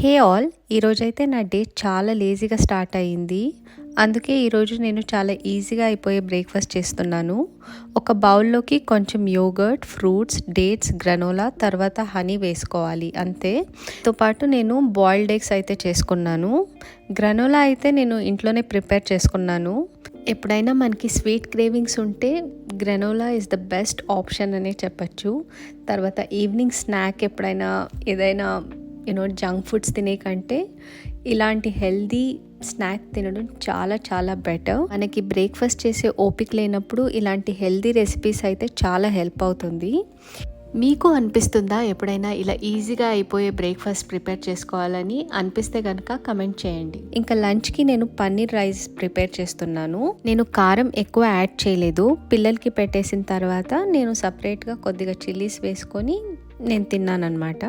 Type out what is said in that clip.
Hey all, ఈరోజైతే నా day చాలా లేజీగా స్టార్ట్ అయ్యింది. అందుకే ఈరోజు నేను చాలా ఈజీగా అయిపోయే బ్రేక్ఫాస్ట్ చేస్తున్నాను. ఒక బౌల్లోకి కొంచెం యోగర్ట్, ఫ్రూట్స్, డేట్స్, గ్రనోలా, తర్వాత హనీ వేసుకోవాలి అంతే. తో పాటు నేను బాయిల్డ్ ఎగ్స్ అయితే చేసుకున్నాను. గ్రనోలా అయితే నేను ఇంట్లోనే ప్రిపేర్ చేసుకున్నాను. ఎప్పుడైనా మనకి స్వీట్ క్రేవింగ్స్ ఉంటే granola is the best option అనే చెప్పచ్చు. తర్వాత ఈవినింగ్ స్నాక్ ఎప్పుడైనా ఏదైనా జంక్ ఫుడ్స్ తినే కంటే ఇలాంటి హెల్దీ స్నాక్ తినడం చాలా చాలా బెటర్. మనకి బ్రేక్ఫాస్ట్ చేసే ఓపిక లేనప్పుడు ఇలాంటి హెల్దీ రెసిపీస్ అయితే చాలా హెల్ప్ అవుతుంది. మీకు అనిపిస్తుందా ఎప్పుడైనా ఇలా ఈజీగా అయిపోయే బ్రేక్ఫాస్ట్ ప్రిపేర్ చేసుకోవాలని? అనిపిస్తే కనుక కమెంట్ చేయండి. ఇంకా లంచ్కి నేను పన్నీర్ రైస్ ప్రిపేర్ చేస్తున్నాను. నేను కారం ఎక్కువ యాడ్ చేయలేదు. పిల్లలకి పెట్టేసిన తర్వాత నేను సపరేట్గా కొద్దిగా చిల్లీస్ వేసుకొని నేను తిన్నాను అనమాట.